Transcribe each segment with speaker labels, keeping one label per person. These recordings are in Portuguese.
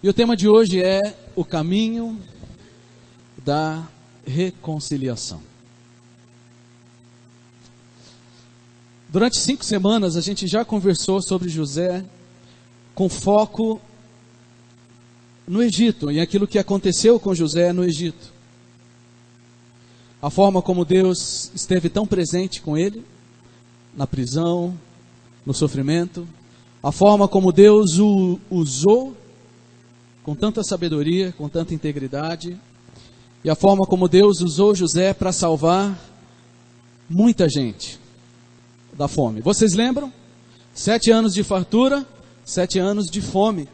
Speaker 1: E o tema de hoje é o caminho da reconciliação. Durante 5 semanas a gente já conversou sobre José com foco no Egito e aquilo que aconteceu com José no Egito. A forma como Deus esteve tão presente com ele, na prisão, no sofrimento. A forma como Deus o usou com tanta sabedoria, com tanta integridade. E a forma como Deus usou José para salvar muita gente da fome. Vocês lembram? 7 anos de fartura, 7 anos de fome.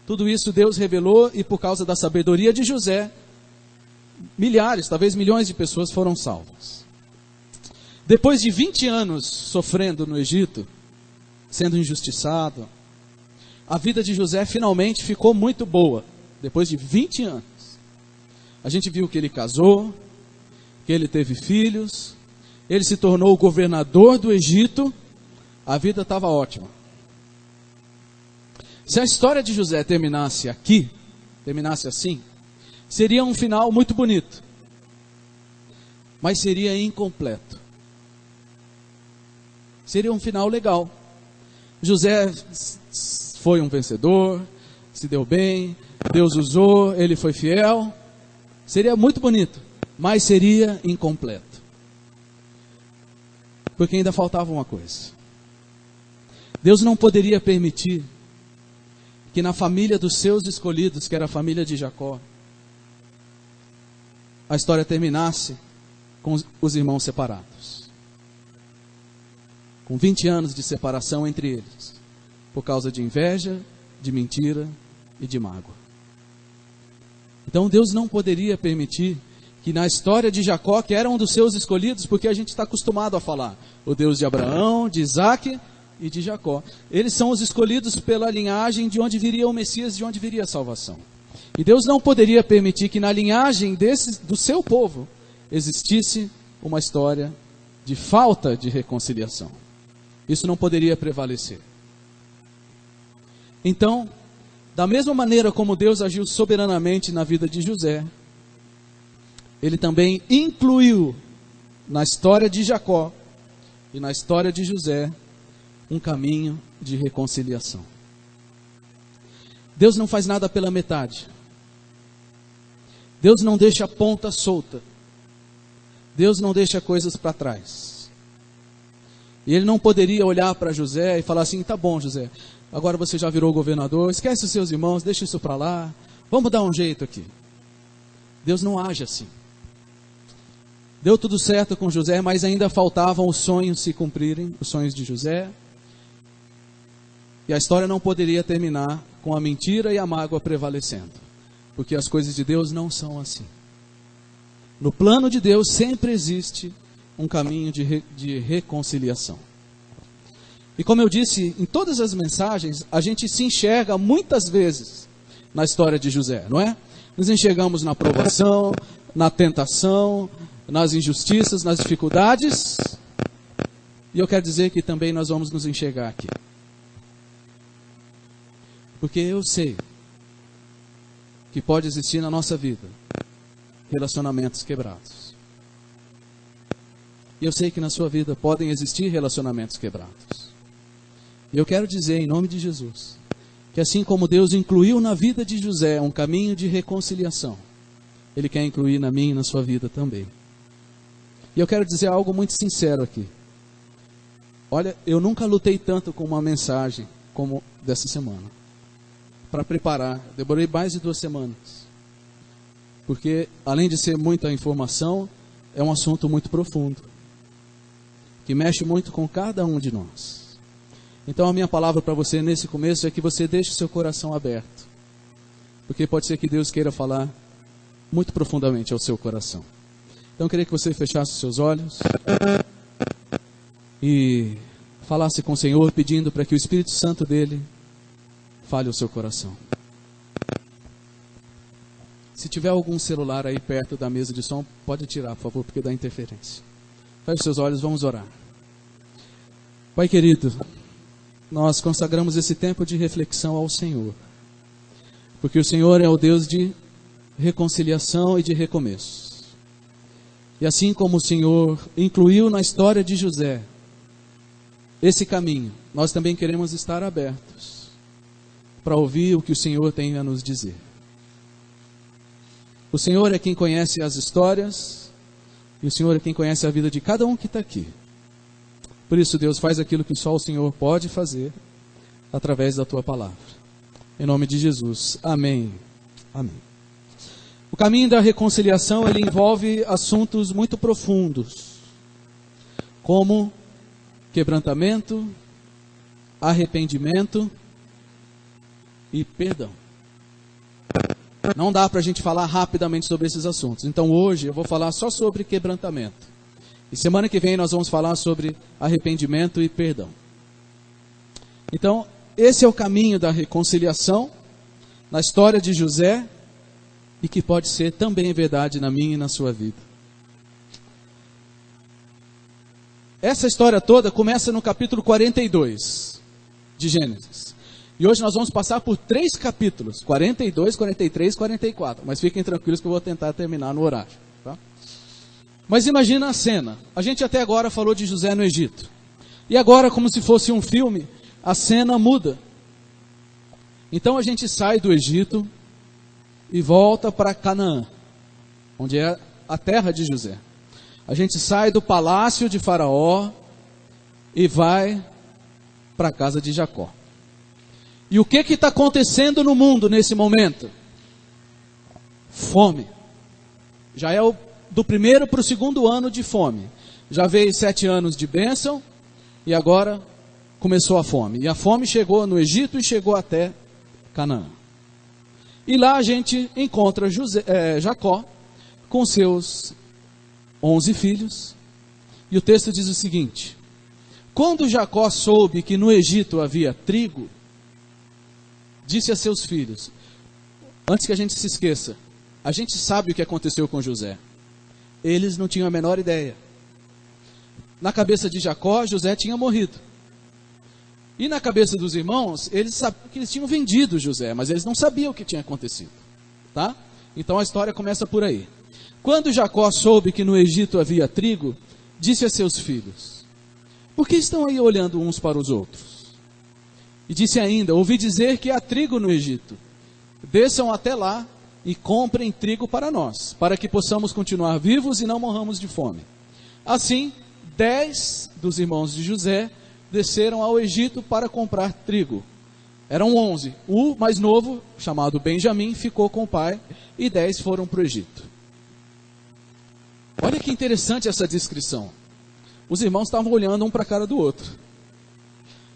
Speaker 1: Tudo isso Deus revelou e por causa da sabedoria de José, milhares, talvez milhões de pessoas foram salvas. Depois de 20 anos sofrendo no Egito, sendo injustiçado, a vida de José finalmente ficou muito boa. Depois de 20 anos. A gente viu que ele casou, que ele teve filhos, ele se tornou o governador do Egito, a vida estava ótima. Se a história de José terminasse aqui, terminasse assim, seria um final muito bonito, mas seria incompleto. Seria um final legal. José foi um vencedor, se deu bem, Deus usou, ele foi fiel. Seria muito bonito, mas seria incompleto. Porque ainda faltava uma coisa. Deus não poderia permitir que na família dos seus escolhidos, que era a família de Jacó, a história terminasse com os irmãos separados. Com 20 anos de separação entre eles, por causa de inveja, de mentira e de mágoa. Então Deus não poderia permitir que na história de Jacó, que era um dos seus escolhidos, porque a gente está acostumado a falar, o Deus de Abraão, de Isaac e de Jacó. Eles são os escolhidos pela linhagem de onde viria o Messias, de onde viria a salvação. E Deus não poderia permitir que na linhagem do seu povo existisse uma história de falta de reconciliação. Isso não poderia prevalecer. Então, da mesma maneira como Deus agiu soberanamente na vida de José, Ele também incluiu na história de Jacó e na história de José um caminho de reconciliação. Deus não faz nada pela metade. Deus não deixa a ponta solta. Deus não deixa coisas para trás. E Ele não poderia olhar para José e falar assim, tá bom José, agora você já virou governador, esquece os seus irmãos, deixa isso para lá, vamos dar um jeito aqui. Deus não age assim. Deu tudo certo com José, mas ainda faltavam os sonhos se cumprirem, os sonhos de José. E a história não poderia terminar com a mentira e a mágoa prevalecendo. Porque as coisas de Deus não são assim. No plano de Deus sempre existe um caminho de reconciliação. E como eu disse, em todas as mensagens, a gente se enxerga muitas vezes na história de José, não é? Nos enxergamos na provação, na tentação, nas injustiças, nas dificuldades. E eu quero dizer que também nós vamos nos enxergar aqui. Porque eu sei que pode existir na nossa vida relacionamentos quebrados. E eu sei que na sua vida podem existir relacionamentos quebrados. E eu quero dizer, em nome de Jesus, que assim como Deus incluiu na vida de José um caminho de reconciliação, Ele quer incluir na minha e na sua vida também. E eu quero dizer algo muito sincero aqui. Olha, eu nunca lutei tanto com uma mensagem como dessa semana. Para preparar, demorei mais de 2 semanas. Porque, além de ser muita informação, é um assunto muito profundo. Que mexe muito com cada um de nós. Então a minha palavra para você nesse começo é que você deixe o seu coração aberto. Porque pode ser que Deus queira falar muito profundamente ao seu coração. Então eu queria que você fechasse os seus olhos e falasse com o Senhor pedindo para que o Espírito Santo dele fale ao seu coração. Se tiver algum celular aí perto da mesa de som, pode tirar, por favor, porque dá interferência. Feche seus olhos, vamos orar. Pai querido, nós consagramos esse tempo de reflexão ao Senhor. Porque o Senhor é o Deus de reconciliação e de recomeços. E assim como o Senhor incluiu na história de José esse caminho, nós também queremos estar abertos para ouvir o que o Senhor tem a nos dizer. O Senhor é quem conhece as histórias, e o Senhor é quem conhece a vida de cada um que está aqui. Por isso, Deus, faz aquilo que só o Senhor pode fazer, através da Tua palavra. Em nome de Jesus. Amém. Amém. O caminho da reconciliação, ele envolve assuntos muito profundos, como quebrantamento, arrependimento e perdão. Não dá para a gente falar rapidamente sobre esses assuntos. Então hoje eu vou falar só sobre quebrantamento. E semana que vem nós vamos falar sobre arrependimento e perdão. Então, esse é o caminho da reconciliação na história de José e que pode ser também verdade na minha e na sua vida. Essa história toda começa no capítulo 42 de Gênesis. E hoje nós vamos passar por 3 capítulos, 42, 43, 44. Mas fiquem tranquilos que eu vou tentar terminar no horário. Tá? Mas imagina a cena. A gente até agora falou de José no Egito. E agora, como se fosse um filme, a cena muda. Então a gente sai do Egito e volta para Canaã, onde é a terra de José. A gente sai do palácio de Faraó e vai para a casa de Jacó. E o que está acontecendo no mundo nesse momento? Fome. Já é do primeiro para o segundo ano de fome. Já veio 7 anos de bênção e agora começou a fome. E a fome chegou no Egito e chegou até Canaã. E lá a gente encontra Jacó com seus 11 filhos. E o texto diz o seguinte: quando Jacó soube que no Egito havia trigo, disse a seus filhos, antes que a gente se esqueça, a gente sabe o que aconteceu com José. Eles não tinham a menor ideia. Na cabeça de Jacó, José tinha morrido. E na cabeça dos irmãos, eles sabiam que eles tinham vendido José, mas eles não sabiam o que tinha acontecido. Tá? Então a história começa por aí. Quando Jacó soube que no Egito havia trigo, disse a seus filhos, por que estão aí olhando uns para os outros? E disse ainda, ouvi dizer que há trigo no Egito. Desçam até lá e comprem trigo para nós, para que possamos continuar vivos e não morramos de fome. Assim, 10 dos irmãos de José desceram ao Egito para comprar trigo. Eram 11. O mais novo, chamado Benjamim, ficou com o pai e 10 foram para o Egito. Olha que interessante essa descrição. Os irmãos estavam olhando um para a cara do outro.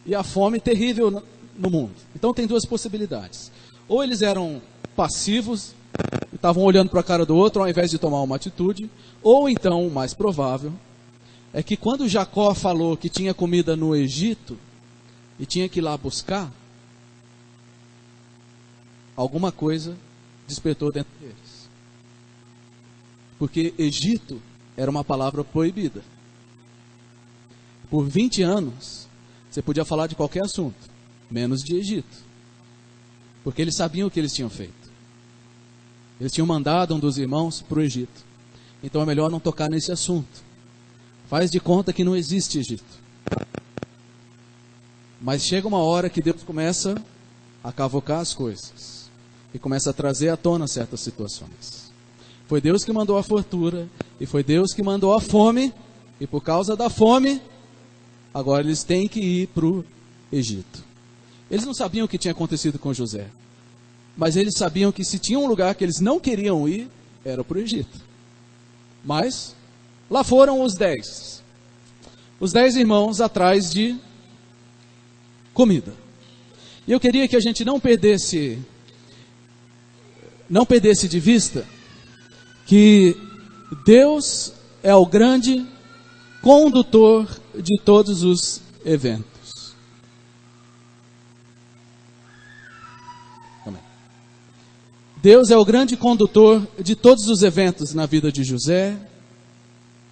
Speaker 1: E a fome terrível no mundo. Então tem 2 possibilidades. Ou eles eram passivos, estavam olhando para a cara do outro ao invés de tomar uma atitude. Ou então, o mais provável, é que quando Jacó falou que tinha comida no Egito e tinha que ir lá buscar, alguma coisa despertou dentro deles. Porque Egito era uma palavra proibida. Por 20 anos, você podia falar de qualquer assunto, menos de Egito. Porque eles sabiam o que eles tinham feito. Eles tinham mandado um dos irmãos para o Egito. Então é melhor não tocar nesse assunto. Faz de conta que não existe Egito. Mas chega uma hora que Deus começa a cavocar as coisas. E começa a trazer à tona certas situações. Foi Deus que mandou a fartura. E foi Deus que mandou a fome. E por causa da fome, agora eles têm que ir para o Egito. Eles não sabiam o que tinha acontecido com José. Mas eles sabiam que se tinha um lugar que eles não queriam ir, era para o Egito. Mas lá foram os 10. Os 10 irmãos atrás de comida. E eu queria que a gente não perdesse de vista que Deus é o grande condutor de todos os eventos. Amém. Deus é o grande condutor de todos os eventos na vida de José,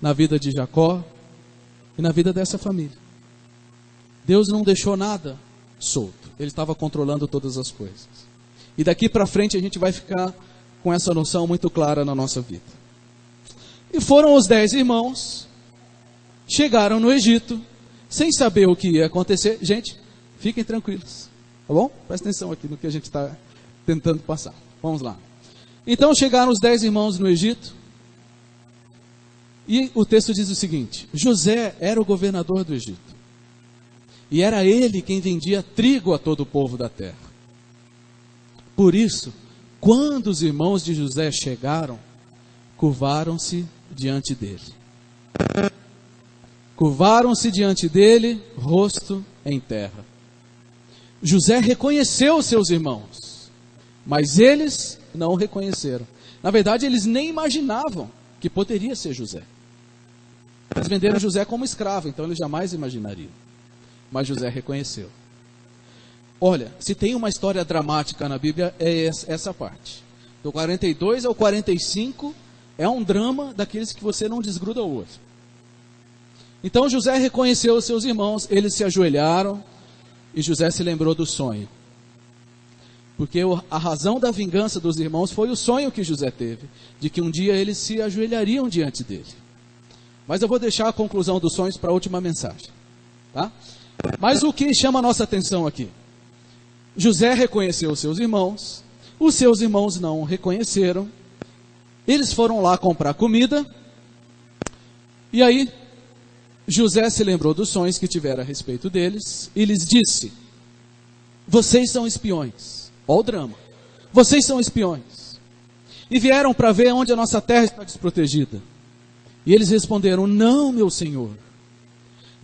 Speaker 1: na vida de Jacó e na vida dessa família. Deus não deixou nada solto. Ele estava controlando todas as coisas. E daqui para frente a gente vai ficar com essa noção muito clara na nossa vida. E foram os 10 irmãos, chegaram no Egito, sem saber o que ia acontecer. Gente, fiquem tranquilos, tá bom? Presta atenção aqui no que a gente está tentando passar. Vamos lá. Então chegaram os 10 irmãos no Egito, e o texto diz o seguinte: José era o governador do Egito, e era ele quem vendia trigo a todo o povo da terra. Por isso, quando os irmãos de José chegaram, curvaram-se diante dele. Curvaram-se diante dele, rosto em terra. José reconheceu seus irmãos, mas eles não o reconheceram. Na verdade, eles nem imaginavam que poderia ser José. Eles venderam José como escravo, então eles jamais imaginariam. Mas José reconheceu. Olha, se tem uma história dramática na Bíblia, é essa parte. Do 42 ao 45, é um drama daqueles que você não desgruda o olho. Então José reconheceu os seus irmãos, eles se ajoelharam, e José se lembrou do sonho. Porque a razão da vingança dos irmãos foi o sonho que José teve, de que um dia eles se ajoelhariam diante dele. Mas eu vou deixar a conclusão dos sonhos para a última mensagem, tá? Mas o que chama a nossa atenção aqui? José reconheceu os seus irmãos não o reconheceram, eles foram lá comprar comida, e aí José se lembrou dos sonhos que tivera a respeito deles, e lhes disse: vocês são espiões. Olha o drama. Vocês são espiões. E vieram para ver onde a nossa terra está desprotegida. E eles responderam: não, meu senhor.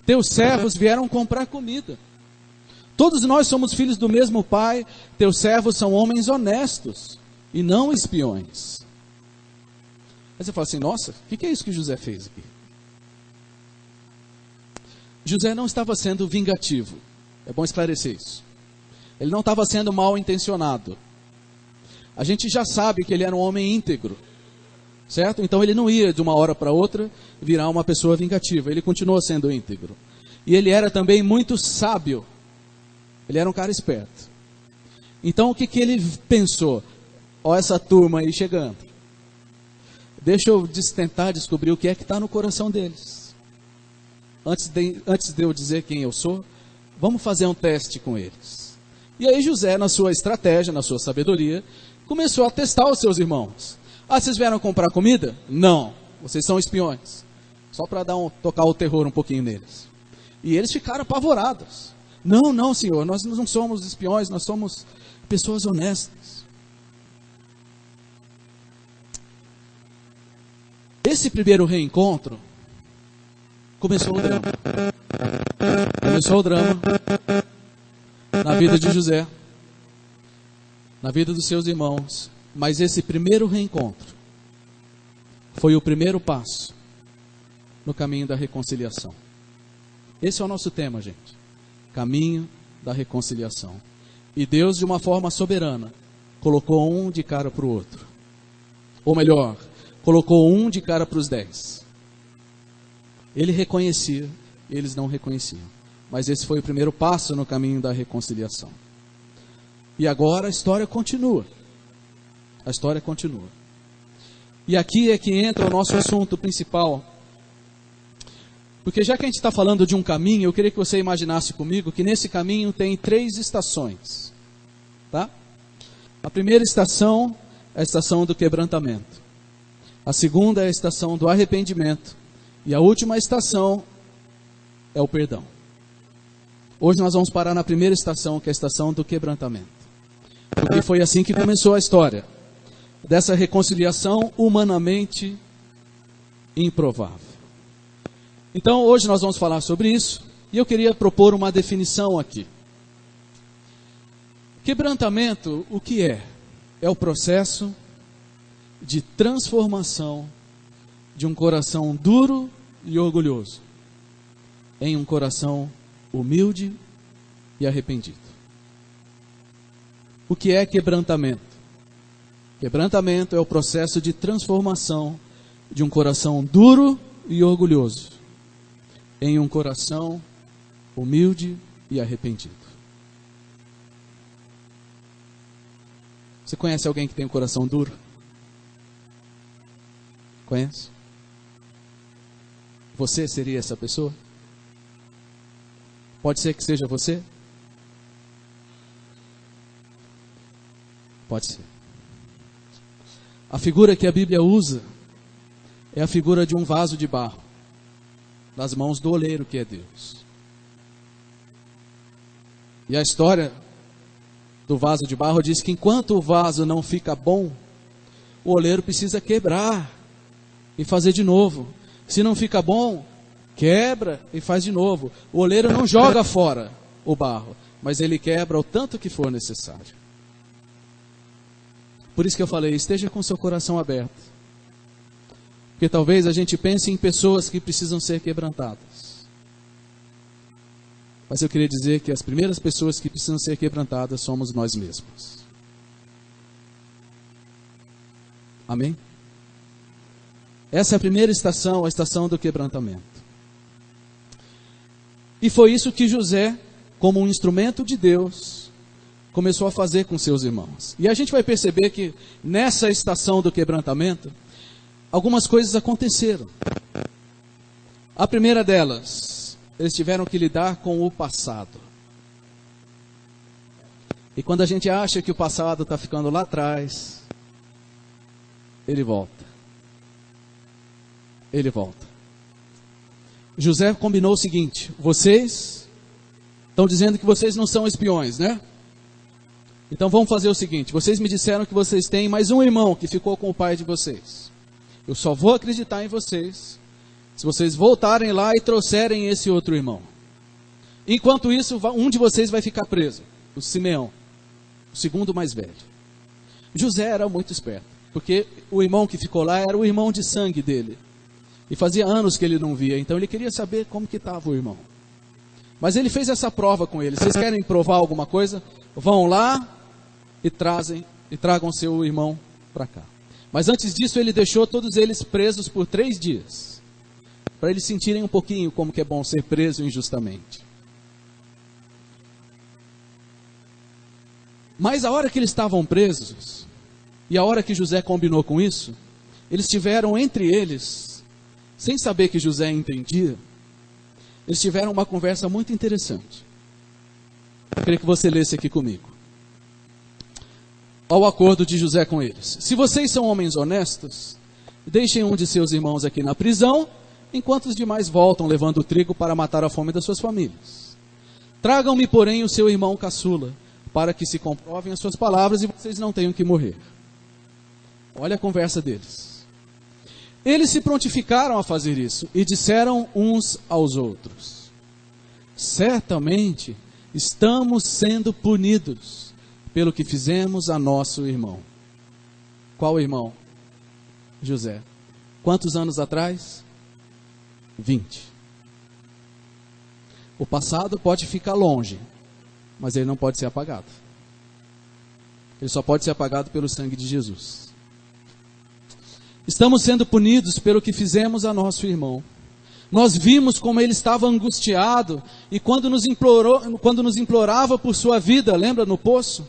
Speaker 1: Teus servos vieram comprar comida. Todos nós somos filhos do mesmo pai. Teus servos são homens honestos e não espiões. Aí você fala assim: nossa, o que é isso que José fez aqui? José não estava sendo vingativo. É bom esclarecer isso. Ele não estava sendo mal intencionado. A gente já sabe que ele era um homem íntegro, certo? Então ele não ia de uma hora para outra virar uma pessoa vingativa. Ele continuou sendo íntegro. E ele era também muito sábio. Ele era um cara esperto. Então o que ele pensou? Ó, essa turma aí chegando. Deixa eu tentar descobrir o que é que está no coração deles. Antes de eu dizer quem eu sou, vamos fazer um teste com eles. E aí José, na sua estratégia, na sua sabedoria, começou a testar os seus irmãos. Ah, vocês vieram comprar comida? Não, vocês são espiões. Só para tocar o terror um pouquinho neles. E eles ficaram apavorados. Não, não, senhor, nós não somos espiões, nós somos pessoas honestas. Esse primeiro reencontro começou o drama. Começou o drama na vida de José, na vida dos seus irmãos. Mas esse primeiro reencontro foi o primeiro passo no caminho da reconciliação. Esse é o nosso tema, gente. Caminho da reconciliação. E Deus, de uma forma soberana, colocou um de cara para o outro. Ou melhor, colocou um de cara para os 10. Ele reconhecia, eles não reconheciam. Mas esse foi o primeiro passo no caminho da reconciliação. E agora a história continua. A história continua. E aqui é que entra o nosso assunto principal. Porque já que a gente está falando de um caminho, eu queria que você imaginasse comigo que nesse caminho tem 3 estações. Tá? A primeira estação é a estação do quebrantamento. A segunda é a estação do arrependimento. E a última estação é o perdão. Hoje nós vamos parar na primeira estação, que é a estação do quebrantamento. Porque foi assim que começou a história. Dessa reconciliação humanamente improvável. Então hoje nós vamos falar sobre isso. E eu queria propor uma definição aqui. Quebrantamento, o que é? É o processo de transformação de um coração duro e orgulhoso em um coração humilde e arrependido. O que é quebrantamento? Quebrantamento é o processo de transformação de um coração duro e orgulhoso em um coração humilde e arrependido. Você conhece alguém que tem um coração duro? Conhece? Você seria essa pessoa? Pode ser que seja você? Pode ser. A figura que a Bíblia usa é a figura de um vaso de barro, nas mãos do oleiro que é Deus. E a história do vaso de barro diz que enquanto o vaso não fica bom, o oleiro precisa quebrar e fazer de novo. Se não fica bom, quebra e faz de novo. O oleiro não joga fora o barro, mas ele quebra o tanto que for necessário. Por isso que eu falei, esteja com seu coração aberto. Porque talvez a gente pense em pessoas que precisam ser quebrantadas. Mas eu queria dizer que as primeiras pessoas que precisam ser quebrantadas somos nós mesmos. Amém? Essa é a primeira estação, a estação do quebrantamento. E foi isso que José, como um instrumento de Deus, começou a fazer com seus irmãos. E a gente vai perceber que nessa estação do quebrantamento, algumas coisas aconteceram. A primeira delas, eles tiveram que lidar com o passado. E quando a gente acha que o passado está ficando lá atrás, ele volta. Ele volta. José combinou o seguinte: vocês estão dizendo que vocês não são espiões, né? Então vamos fazer o seguinte: vocês me disseram que vocês têm mais um irmão que ficou com o pai de vocês. Eu só vou acreditar em vocês se vocês voltarem lá e trouxerem esse outro irmão. Enquanto isso, um de vocês vai ficar preso, o Simeão, o segundo mais velho. José era muito esperto, porque o irmão que ficou lá era o irmão de sangue dele. E fazia anos que ele não via, então ele queria saber como que estava o irmão. Mas ele fez essa prova com ele. Vocês querem provar alguma coisa? Vão lá e tragam seu irmão para cá. Mas antes disso ele deixou todos eles presos por 3 dias. Para eles sentirem um pouquinho como que é bom ser preso injustamente. Mas a hora que eles estavam presos, e a hora que José combinou com isso, eles tiveram entre eles, sem saber que José entendia, eles tiveram uma conversa muito interessante. Eu queria que você lesse aqui comigo. Ao acordo de José com eles: se vocês são homens honestos, deixem um de seus irmãos aqui na prisão, enquanto os demais voltam levando o trigo para matar a fome das suas famílias. Tragam-me, porém, o seu irmão caçula, para que se comprovem as suas palavras e vocês não tenham que morrer. Olha a conversa deles. Eles se prontificaram a fazer isso e disseram uns aos outros: certamente estamos sendo punidos pelo que fizemos a nosso irmão. Qual irmão? José. Quantos anos atrás? 20. O passado pode ficar longe, mas ele não pode ser apagado. Ele só pode ser apagado pelo sangue de Jesus. Estamos sendo punidos pelo que fizemos a nosso irmão. Nós vimos como ele estava angustiado e quando nos implorava por sua vida, lembra no poço?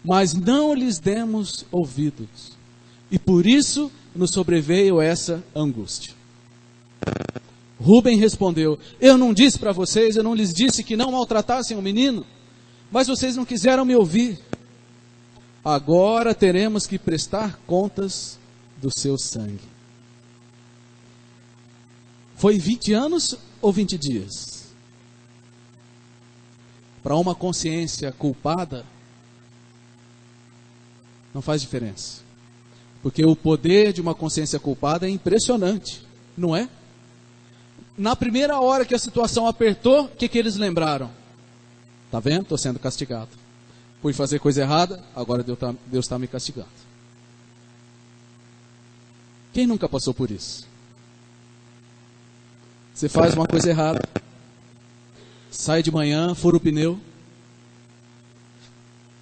Speaker 1: Mas não lhes demos ouvidos. E por isso nos sobreveio essa angústia. Rúben respondeu: eu não disse para vocês, eu não lhes disse que não maltratassem o menino, mas vocês não quiseram me ouvir. Agora teremos que prestar contas do seu sangue. Foi 20 anos ou 20 dias? Para uma consciência culpada, não faz diferença. Porque o poder de uma consciência culpada é impressionante, não é? Na primeira hora que a situação apertou, o que eles lembraram? Está vendo? Estou sendo castigado. Fui fazer coisa errada, agora Deus está me castigando. Quem nunca passou por isso? Você faz uma coisa errada, sai de manhã, fura o pneu.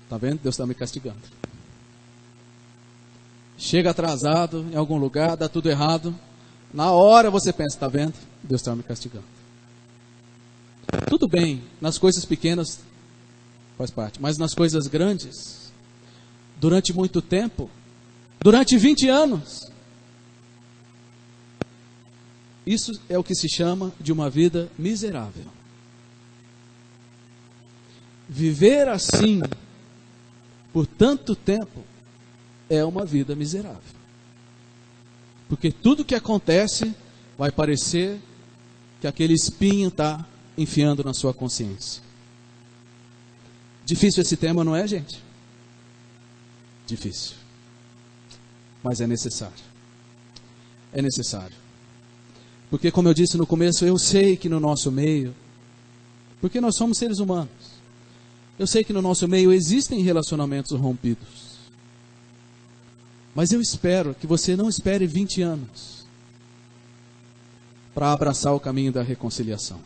Speaker 1: Está vendo? Deus está me castigando. Chega atrasado em algum lugar, dá tudo errado. Na hora você pensa: está vendo? Deus está me castigando. Tudo bem, nas coisas pequenas faz parte, mas nas coisas grandes, durante muito tempo, durante 20 anos. Isso é o que se chama de uma vida miserável. Viver assim por tanto tempo é uma vida miserável. Porque tudo que acontece vai parecer que aquele espinho está enfiando na sua consciência. Difícil esse tema, não é, gente? Difícil. Mas é necessário. É necessário. Porque, como eu disse no começo, eu sei que no nosso meio, porque nós somos seres humanos, eu sei que no nosso meio existem relacionamentos rompidos. Mas eu espero que você não espere 20 anos para abraçar o caminho da reconciliação.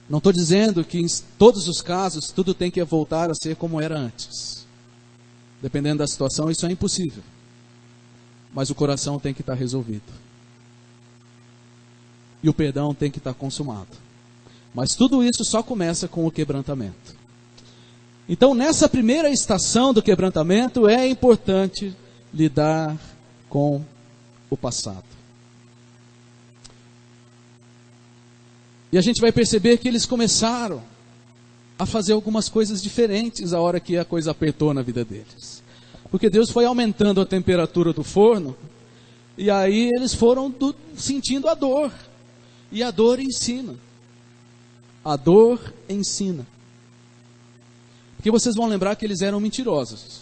Speaker 1: Não estou dizendo que em todos os casos tudo tem que voltar a ser como era antes. Dependendo da situação, isso é impossível. Mas o coração tem que estar resolvido. E o perdão tem que estar consumado. Mas tudo isso só começa com o quebrantamento. Então, nessa primeira estação do quebrantamento, é importante lidar com o passado. E a gente vai perceber que eles começaram a fazer algumas coisas diferentes a hora que a coisa apertou na vida deles. Porque Deus foi aumentando a temperatura do forno, e aí eles foram sentindo a dor. E a dor ensina. A dor ensina. Porque vocês vão lembrar que eles eram mentirosos.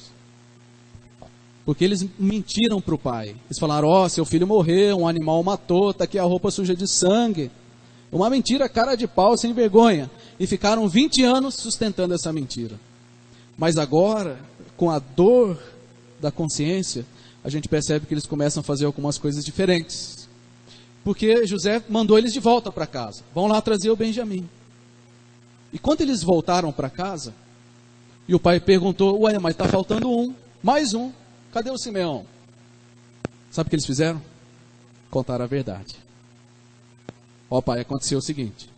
Speaker 1: Porque eles mentiram para o pai. Eles falaram, ó, seu filho morreu, um animal o matou, está aqui a roupa suja de sangue. Uma mentira cara de pau, sem vergonha. E ficaram 20 anos sustentando essa mentira. Mas agora, com a dor da consciência, a gente percebe que eles começam a fazer algumas coisas diferentes. Porque José mandou eles de volta para casa. Vão lá trazer o Benjamim. E quando eles voltaram para casa, e o pai perguntou, ué, mas está faltando um, mais um. Cadê o Simeão? Sabe o que eles fizeram? Contaram a verdade. Ó pai, aconteceu o seguinte.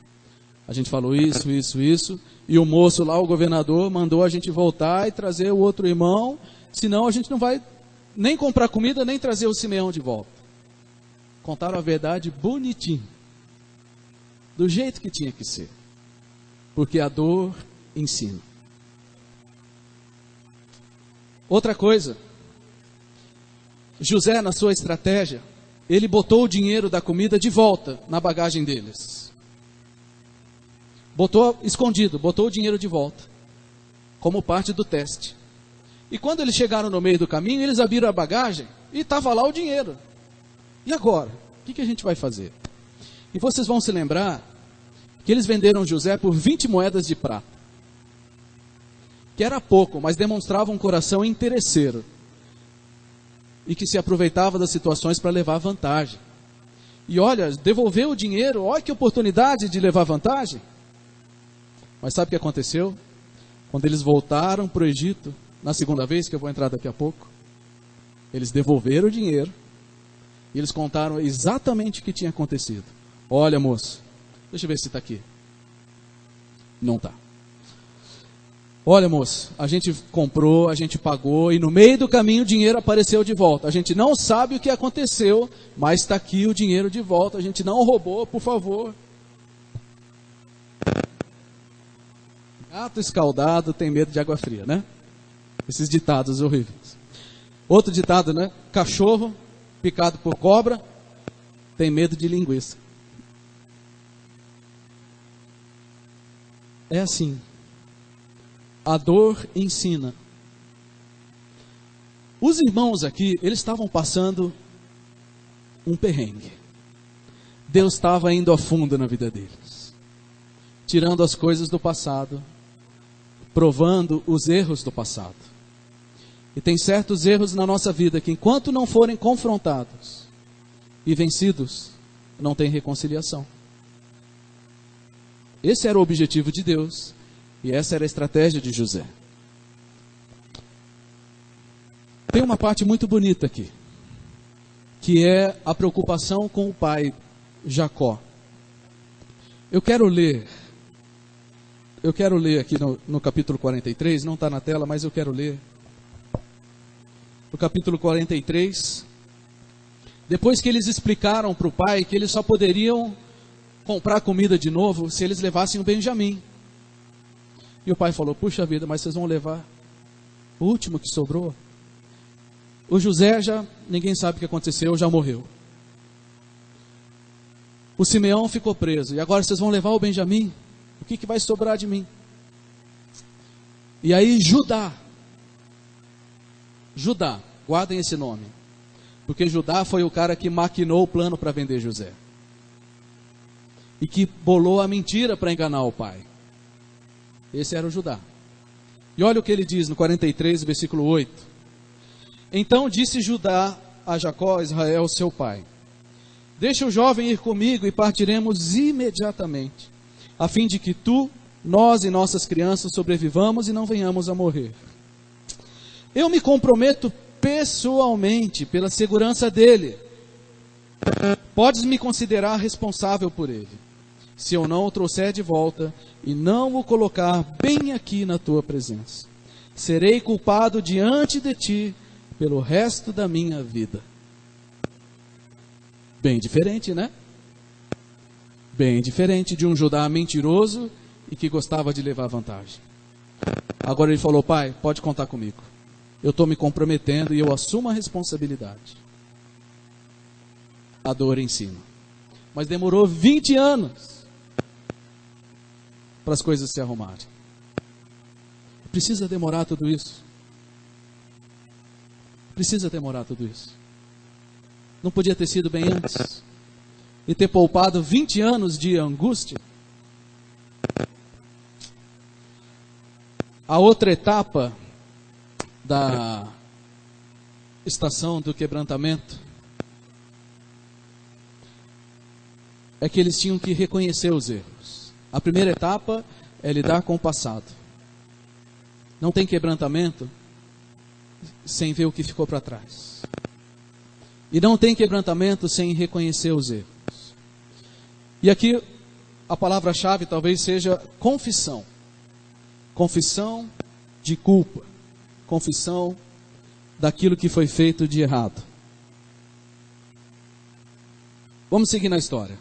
Speaker 1: A gente falou isso. E o moço lá, o governador, mandou a gente voltar e trazer o outro irmão. Senão a gente não vai nem comprar comida, nem trazer o Simeão de volta. Contaram a verdade bonitinho. Do jeito que tinha que ser. Porque a dor ensina. Outra coisa. José, na sua estratégia, ele botou o dinheiro da comida de volta na bagagem deles. Botou escondido, botou o dinheiro de volta. Como parte do teste. E quando eles chegaram no meio do caminho, eles abriram a bagagem e estava lá o dinheiro. E agora? O que a gente vai fazer? E vocês vão se lembrar que eles venderam José por 20 moedas de prata. Que era pouco, mas demonstrava um coração interesseiro. E que se aproveitava das situações para levar vantagem. E olha, devolveu o dinheiro, olha que oportunidade de levar vantagem. Mas sabe o que aconteceu? Quando eles voltaram para o Egito, na segunda vez, que eu vou entrar daqui a pouco, eles devolveram o dinheiro, e eles contaram exatamente o que tinha acontecido. Olha, moço, deixa eu ver se está aqui. Não está. Olha, moço, a gente comprou, a gente pagou, e no meio do caminho o dinheiro apareceu de volta. A gente não sabe o que aconteceu, mas está aqui o dinheiro de volta. A gente não roubou, por favor. Gato escaldado tem medo de água fria, né? Esses ditados horríveis. Outro ditado, né? Cachorro picado por cobra tem medo de linguiça. É assim. A dor ensina. Os irmãos aqui, eles estavam passando um perrengue. Deus estava indo a fundo na vida deles. Tirando as coisas do passado. Provando os erros do passado. E tem certos erros na nossa vida que enquanto não forem confrontados e vencidos, não tem reconciliação. Esse era o objetivo de Deus. E essa era a estratégia de José. Tem uma parte muito bonita aqui, que é a preocupação com o pai Jacó. Eu quero ler aqui no capítulo 43, não está na tela, mas eu quero ler no capítulo 43, depois que eles explicaram para o pai que eles só poderiam comprar comida de novo se eles levassem o Benjamim. E o pai falou: puxa vida, mas vocês vão levar o último que sobrou? O José ninguém sabe o que aconteceu, já morreu. O Simeão ficou preso, e agora vocês vão levar o Benjamim? O que vai sobrar de mim? E aí Judá, guardem esse nome, porque Judá foi o cara que maquinou o plano para vender José, e que bolou a mentira para enganar o pai. Esse era o Judá. E olha o que ele diz no 43, versículo 8. Então disse Judá a Jacó, Israel, seu pai: deixa o jovem ir comigo e partiremos imediatamente, a fim de que tu, nós e nossas crianças sobrevivamos e não venhamos a morrer. Eu me comprometo pessoalmente pela segurança dele. Podes me considerar responsável por ele, se eu não o trouxer de volta e não o colocar bem aqui na tua presença. Serei culpado diante de ti pelo resto da minha vida. Bem diferente, né? Bem diferente de um Judá mentiroso e que gostava de levar vantagem. Agora ele falou: pai, pode contar comigo. Eu estou me comprometendo e eu assumo a responsabilidade. A dor em cima. Mas demorou 20 anos para as coisas se arrumarem. Precisa demorar tudo isso? Precisa demorar tudo isso? Não podia ter sido bem antes? E ter poupado 20 anos de angústia? A outra etapa da estação do quebrantamento é que eles tinham que reconhecer os erros. A primeira etapa é lidar com o passado. Não tem quebrantamento sem ver o que ficou para trás. E não tem quebrantamento sem reconhecer os erros. E aqui a palavra-chave talvez seja confissão. Confissão de culpa. Confissão daquilo que foi feito de errado. Vamos seguir na história.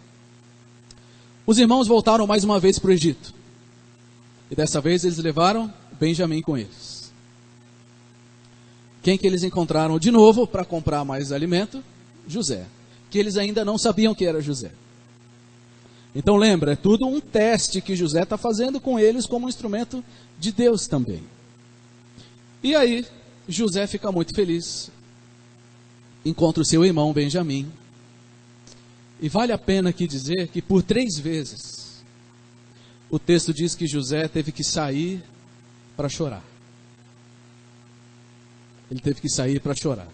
Speaker 1: Os irmãos voltaram mais uma vez para o Egito. E dessa vez eles levaram Benjamim com eles. Quem que eles encontraram de novo para comprar mais alimento? José. Que eles ainda não sabiam que era José. Então lembra, é tudo um teste que José está fazendo com eles como um instrumento de Deus também. E aí, José fica muito feliz. Encontra o seu irmão Benjamim. E vale a pena aqui dizer que por 3 vezes, o texto diz que José teve que sair para chorar. Ele teve que sair para chorar.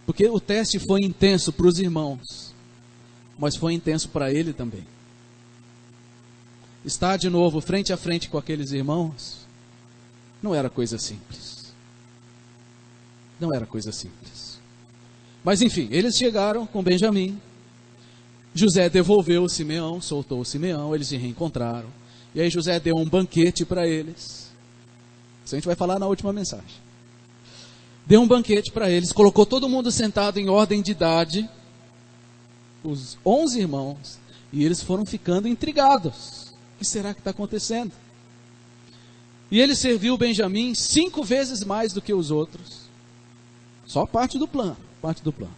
Speaker 1: Porque o teste foi intenso para os irmãos, mas foi intenso para ele também. Estar de novo frente a frente com aqueles irmãos não era coisa simples. Não era coisa simples. Mas enfim, eles chegaram com Benjamim. José devolveu o Simeão, soltou o Simeão, eles se reencontraram. E aí José deu um banquete para eles. Isso a gente vai falar na última mensagem. Deu um banquete para eles, colocou todo mundo sentado em ordem de idade, os 11 irmãos, e eles foram ficando intrigados. O que será que está acontecendo? E ele serviu Benjamim 5 vezes mais do que os outros. Só parte do plano, parte do plano.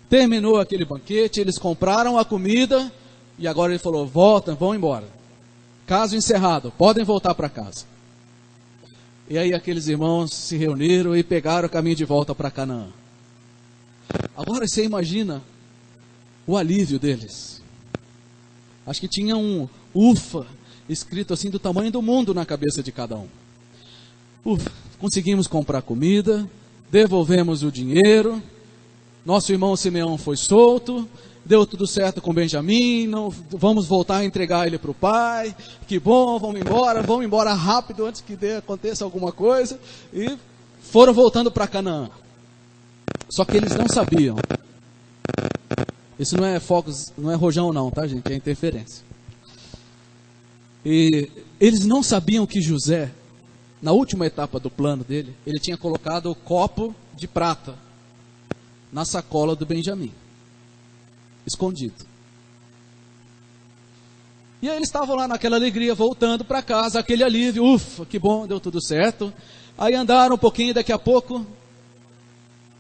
Speaker 1: Terminou aquele banquete, eles compraram a comida, e agora ele falou: voltem, vão embora. Caso encerrado, podem voltar para casa. E aí aqueles irmãos se reuniram e pegaram o caminho de volta para Canaã. Agora você imagina o alívio deles. Acho que tinha um ufa escrito assim do tamanho do mundo na cabeça de cada um. Ufa, conseguimos comprar comida, devolvemos o dinheiro, nosso irmão Simeão foi solto, deu tudo certo com Benjamim, não, vamos voltar a entregar ele para o pai, que bom, vamos embora rápido antes que aconteça alguma coisa, e foram voltando para Canaã. Só que eles não sabiam. Isso não é fogos, não é rojão não, tá gente, é interferência. E eles não sabiam que José na última etapa do plano dele, ele tinha colocado o copo de prata na sacola do Benjamim, escondido. E aí eles estavam lá naquela alegria, voltando para casa, aquele alívio, ufa, que bom, deu tudo certo. Aí andaram um pouquinho, daqui a pouco,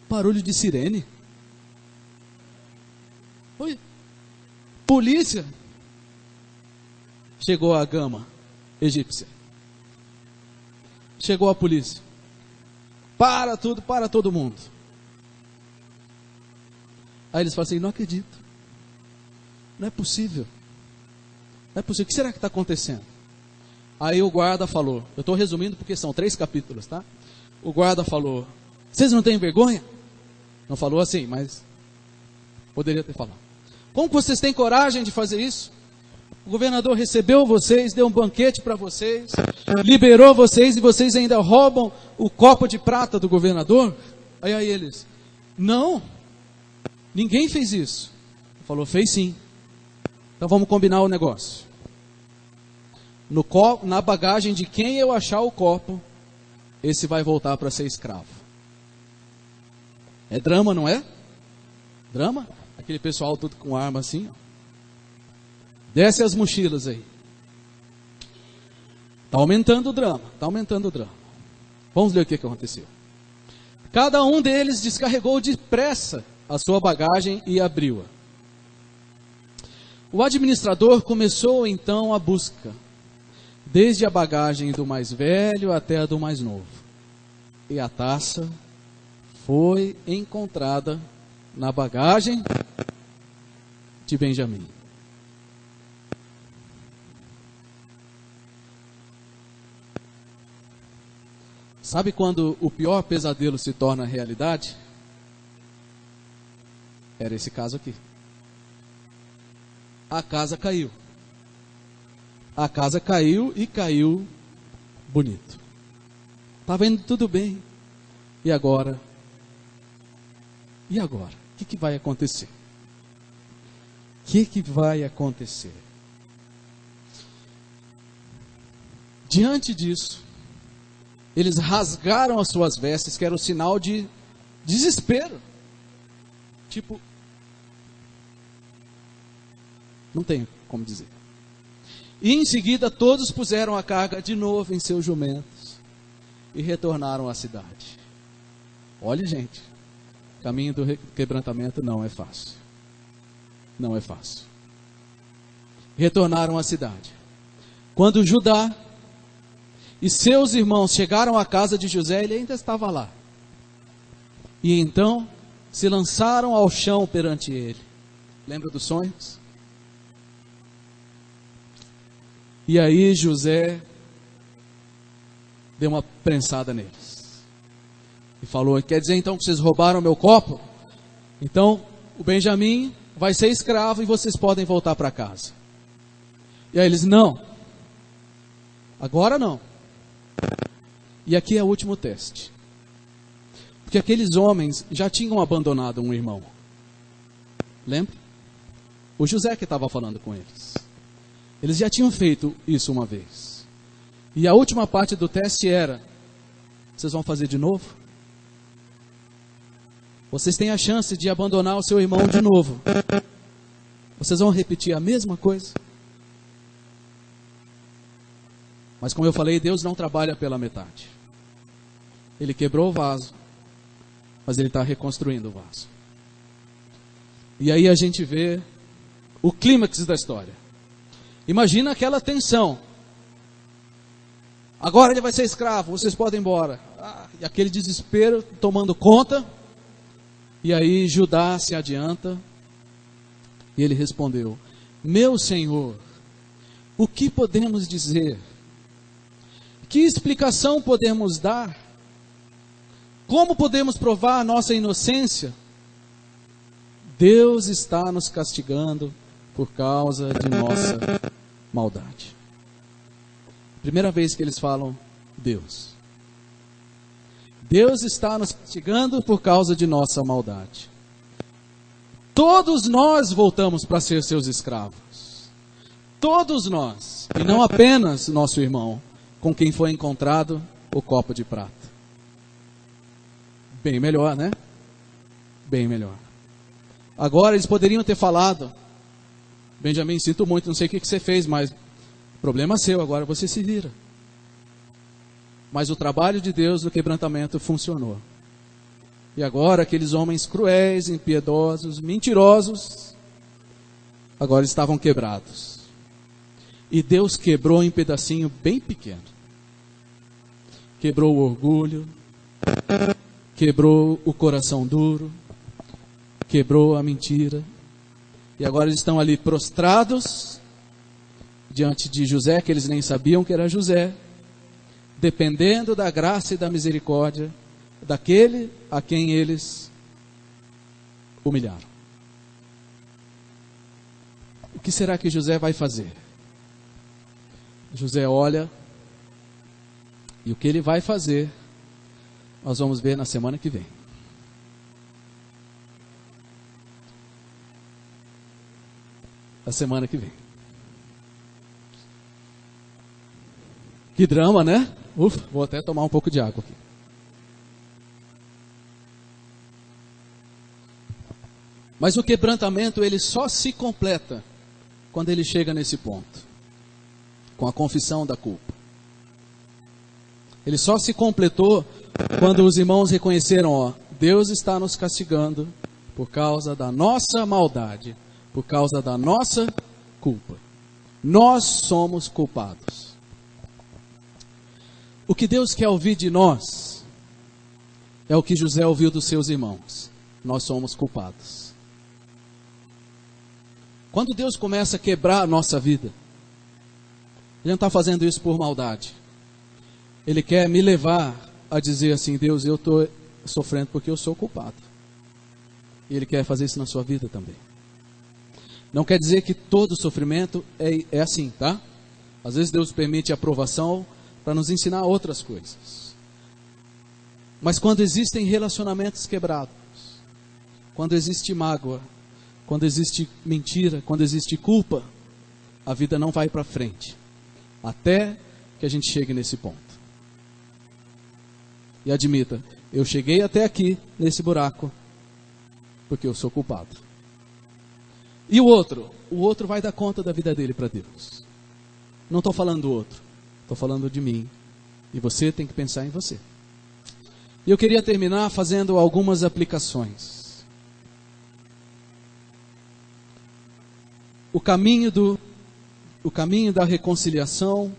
Speaker 1: barulho de sirene. Oi, polícia. Chegou a gama egípcia. Chegou a polícia. Para tudo, para todo mundo. Aí eles falam assim, não acredito. Não é possível. Não é possível. O que será que está acontecendo? Aí o guarda falou, eu estou resumindo porque são 3 capítulos, tá? O guarda falou, vocês não têm vergonha? Não falou assim, mas poderia ter falado. Como que vocês têm coragem de fazer isso? O governador recebeu vocês, deu um banquete para vocês, liberou vocês e vocês ainda roubam o copo de prata do governador? Aí eles, não, ninguém fez isso. Ele falou, fez sim. Então vamos combinar o negócio. Na bagagem de quem eu achar o copo, esse vai voltar para ser escravo. É drama, não é? Drama? Aquele pessoal tudo com arma assim, ó. Desce as mochilas aí. Está aumentando o drama, está aumentando o drama. Vamos ler o que aconteceu. Cada um deles descarregou depressa a sua bagagem e abriu-a. O administrador começou então a busca, desde a bagagem do mais velho até a do mais novo. E a taça foi encontrada na bagagem de Benjamim. Sabe quando o pior pesadelo se torna realidade? Era esse caso aqui. A casa caiu. A casa caiu e caiu bonito. Estava indo tudo bem. E agora? E agora? O que vai acontecer? O que vai acontecer? Diante disso, eles rasgaram as suas vestes, que era o sinal de desespero. Tipo, não tenho como dizer. E em seguida todos puseram a carga de novo em seus jumentos e retornaram à cidade. Olha, gente, o caminho do quebrantamento não é fácil. Não é fácil. Retornaram à cidade. Quando Judá e seus irmãos chegaram à casa de José, ele ainda estava lá. E então se lançaram ao chão perante ele. Lembra dos sonhos? E aí José deu uma prensada neles. E falou, quer dizer então que vocês roubaram meu copo? Então o Benjamim vai ser escravo e vocês podem voltar para casa. E aí eles, não. Agora não. E aqui é o último teste. Porque aqueles homens já tinham abandonado um irmão. Lembra? O José que estava falando com eles. Eles já tinham feito isso uma vez. E a última parte do teste era, vocês vão fazer de novo? Vocês têm a chance de abandonar o seu irmão de novo. Vocês vão repetir a mesma coisa? Mas como eu falei, Deus não trabalha pela metade. Ele quebrou o vaso, mas Ele está reconstruindo o vaso. E aí a gente vê o clímax da história. Imagina aquela tensão. Agora ele vai ser escravo, vocês podem ir embora. E aquele desespero tomando conta. E aí Judá se adianta. E ele respondeu, meu Senhor, o que podemos dizer? Que explicação podemos dar? Como podemos provar a nossa inocência? Deus está nos castigando por causa de nossa maldade. Primeira vez que eles falam Deus. Deus está nos castigando por causa de nossa maldade. Todos nós voltamos para ser seus escravos. Todos nós. E não apenas nosso irmão, com quem foi encontrado o copo de prata. Bem melhor, né? Bem melhor. Agora eles poderiam ter falado: Benjamim, sinto muito, não sei o que você fez, mas problema seu, agora você se vira. Mas o trabalho de Deus no quebrantamento funcionou. E agora aqueles homens cruéis, impiedosos, mentirosos, agora estavam quebrados. E Deus quebrou em pedacinho bem pequeno. Quebrou o orgulho, quebrou o coração duro, quebrou a mentira. E agora eles estão ali prostrados diante de José, que eles nem sabiam que era José, dependendo da graça e da misericórdia daquele a quem eles humilharam. O que será que José vai fazer? José olha, e o que ele vai fazer, nós vamos ver na semana que vem. Na semana que vem. Que drama, né? Vou até tomar um pouco de água aqui. Mas o quebrantamento, ele só se completa quando ele chega nesse ponto, com a confissão da culpa. Ele só se completou quando os irmãos reconheceram, ó, Deus está nos castigando por causa da nossa maldade, por causa da nossa culpa. Nós somos culpados. O que Deus quer ouvir de nós é o que José ouviu dos seus irmãos: nós somos culpados. Quando Deus começa a quebrar a nossa vida, Ele não está fazendo isso por maldade. Ele quer me levar a dizer assim: Deus, eu estou sofrendo porque eu sou culpado. E Ele quer fazer isso na sua vida também. Não quer dizer que todo sofrimento é assim, tá? Às vezes Deus permite a provação para nos ensinar outras coisas. Mas quando existem relacionamentos quebrados, quando existe mágoa, quando existe mentira, quando existe culpa, a vida não vai para frente, até que a gente chegue nesse ponto. E admita: eu cheguei até aqui, nesse buraco, porque eu sou culpado. E o outro vai dar conta da vida dele para Deus. Não estou falando do outro, estou falando de mim. E você tem que pensar em você. E eu queria terminar fazendo algumas aplicações. O caminho da reconciliação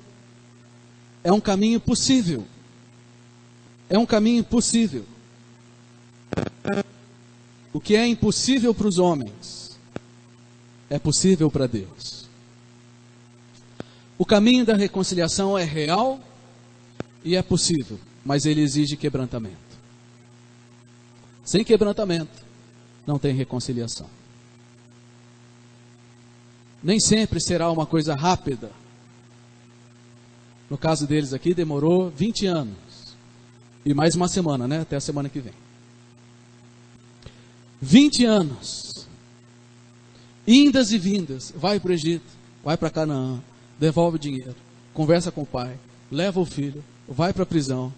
Speaker 1: é um caminho possível. É um caminho possível. O que é impossível para os homens é possível para Deus. O caminho da reconciliação é real e é possível, mas ele exige quebrantamento. Sem quebrantamento, não tem reconciliação. Nem sempre será uma coisa rápida. No caso deles aqui, demorou 20 anos. E mais uma semana, né? Até a semana que vem. 20 anos. Indas e vindas. Vai para o Egito, vai para Canaã, devolve o dinheiro, conversa com o pai, leva o filho, vai para a prisão.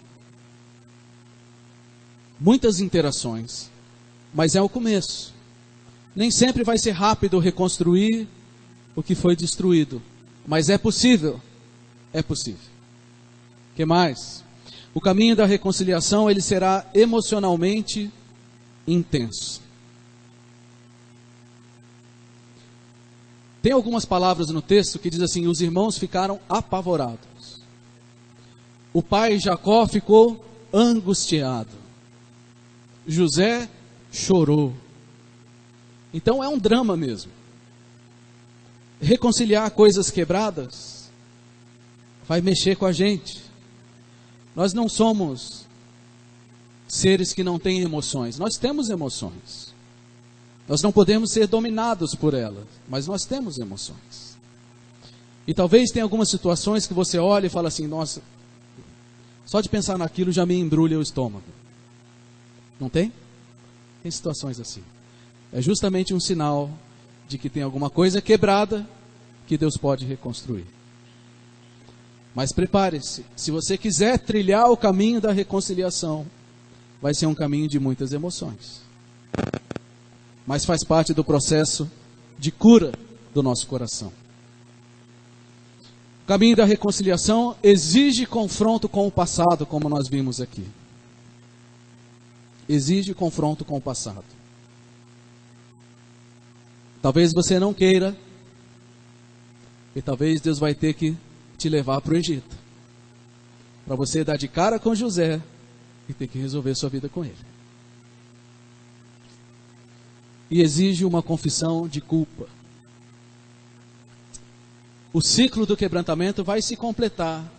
Speaker 1: Muitas interações. Mas é o começo. Nem sempre vai ser rápido reconstruir o que foi destruído, mas é possível. É possível. O que mais? O caminho da reconciliação, ele será emocionalmente intenso. Tem algumas palavras no texto que diz assim: os irmãos ficaram apavorados. O pai Jacó ficou angustiado. José chorou. Então é um drama mesmo. Reconciliar coisas quebradas vai mexer com a gente. Nós não somos seres que não têm emoções. Nós temos emoções. Nós não podemos ser dominados por elas, mas nós temos emoções. E talvez tenha algumas situações que você olha e fala assim: nossa, só de pensar naquilo já me embrulha o estômago. Não tem? Tem situações assim. É justamente um sinal de que tem alguma coisa quebrada que Deus pode reconstruir. Mas prepare-se, se você quiser trilhar o caminho da reconciliação, vai ser um caminho de muitas emoções. Mas faz parte do processo de cura do nosso coração. O caminho da reconciliação exige confronto com o passado, como nós vimos aqui. Exige confronto com o passado. Talvez você não queira, e talvez Deus vai ter que te levar para o Egito, para você dar de cara com José e ter que resolver sua vida com ele. E exige uma confissão de culpa. O ciclo do quebrantamento vai se completar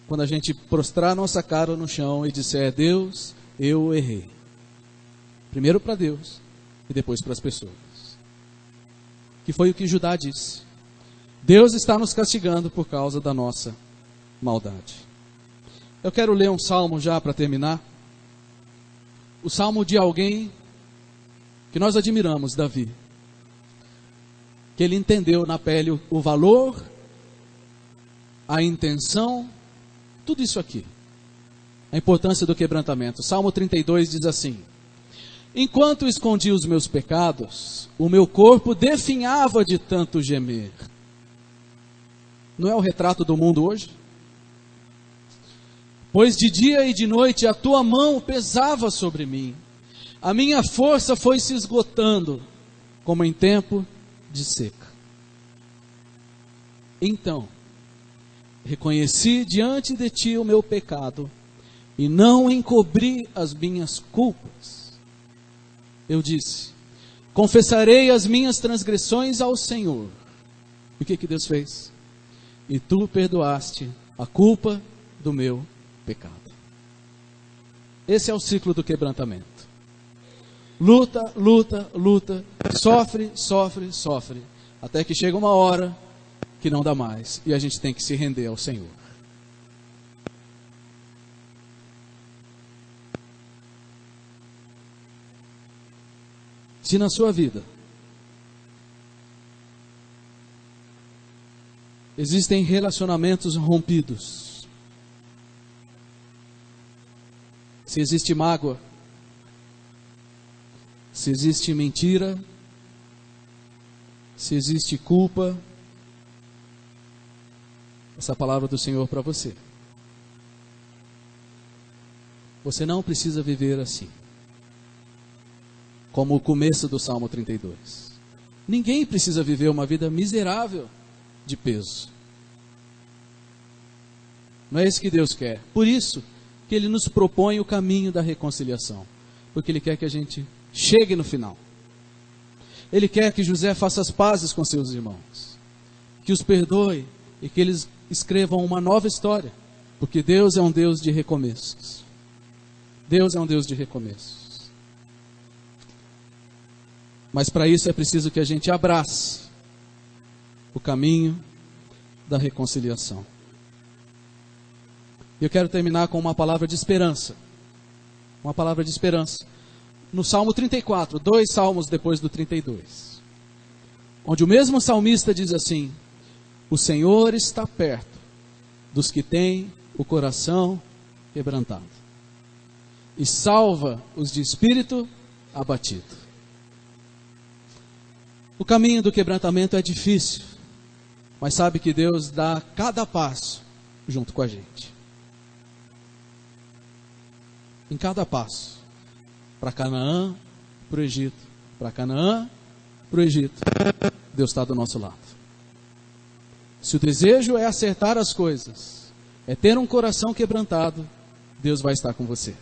Speaker 1: quando a gente prostrar nossa cara no chão e disser: Deus, eu errei. Primeiro para Deus e depois para as pessoas. Que foi o que Judá disse. Deus está nos castigando por causa da nossa maldade. Eu quero ler um salmo já para terminar. O salmo de alguém que nós admiramos, Davi. Que ele entendeu na pele o valor, a intenção, tudo isso aqui. A importância do quebrantamento. Salmo 32 diz assim: enquanto escondi os meus pecados, o meu corpo definhava de tanto gemer. Não é o retrato do mundo hoje? Pois de dia e de noite a tua mão pesava sobre mim. A minha força foi se esgotando, como em tempo de seca. Então, reconheci diante de ti o meu pecado, e não encobri as minhas culpas. Eu disse: confessarei as minhas transgressões ao Senhor. E o que Deus fez? E tu perdoaste a culpa do meu pecado. Esse é o ciclo do quebrantamento. Luta, luta, luta, sofre, sofre, sofre, até que chega uma hora que não dá mais, e a gente tem que se render ao Senhor. Se na sua vida existem relacionamentos rompidos, se existe mágoa, se existe mentira, se existe culpa, essa palavra do Senhor para você. Você não precisa viver assim. Como o começo do Salmo 32. Ninguém precisa viver uma vida miserável de peso. Não é isso que Deus quer. Por isso que Ele nos propõe o caminho da reconciliação. Porque Ele quer que a gente chegue no final. Ele quer que José faça as pazes com seus irmãos, que os perdoe e que eles escrevam uma nova história, porque Deus é um Deus de recomeços. Deus é um Deus de recomeços. Mas para isso é preciso que a gente abrace o caminho da reconciliação. E eu quero terminar com uma palavra de esperança. Uma palavra de esperança. No Salmo 34, 2 salmos depois do 32. Onde o mesmo salmista diz assim: o Senhor está perto dos que têm o coração quebrantado, e salva os de espírito abatido. O caminho do quebrantamento é difícil, mas sabe que Deus dá cada passo junto com a gente. Em cada passo. Para Canaã, para o Egito. Para Canaã, para o Egito. Deus está do nosso lado. Se o desejo é acertar as coisas, é ter um coração quebrantado, Deus vai estar com você.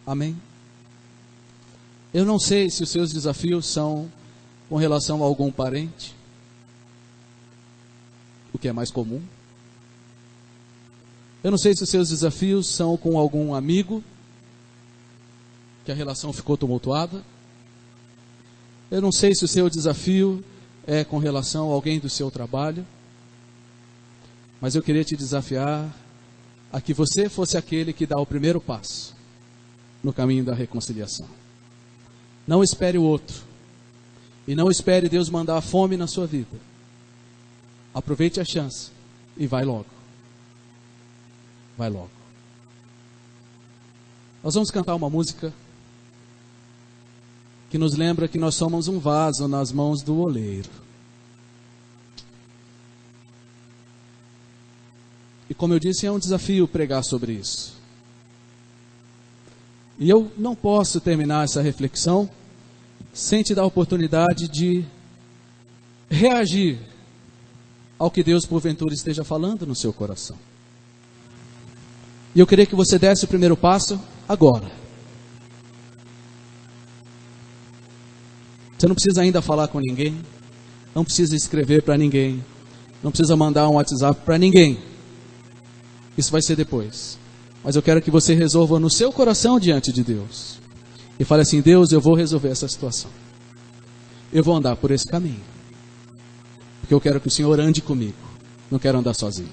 Speaker 1: Amém? Eu não sei se os seus desafios são com relação a algum parente, o que é mais comum. Eu não sei se os seus desafios são com algum amigo, que a relação ficou tumultuada. Eu não sei se o seu desafio é com relação a alguém do seu trabalho. Mas eu queria te desafiar a que você fosse aquele que dá o primeiro passo no caminho da reconciliação. Não espere o outro. E não espere Deus mandar fome na sua vida. Aproveite a chance e vai logo. Vai logo. Nós vamos cantar uma música que nos lembra que nós somos um vaso nas mãos do oleiro. E como eu disse, é um desafio pregar sobre isso. E eu não posso terminar essa reflexão sem te dar a oportunidade de reagir ao que Deus porventura esteja falando no seu coração. E eu queria que você desse o primeiro passo agora. Você não precisa ainda falar com ninguém, não precisa escrever para ninguém, não precisa mandar um WhatsApp para ninguém. Isso vai ser depois. Mas eu quero que você resolva no seu coração diante de Deus. E fale assim: Deus, eu vou resolver essa situação. Eu vou andar por esse caminho. Porque eu quero que o Senhor ande comigo. Não quero andar sozinho.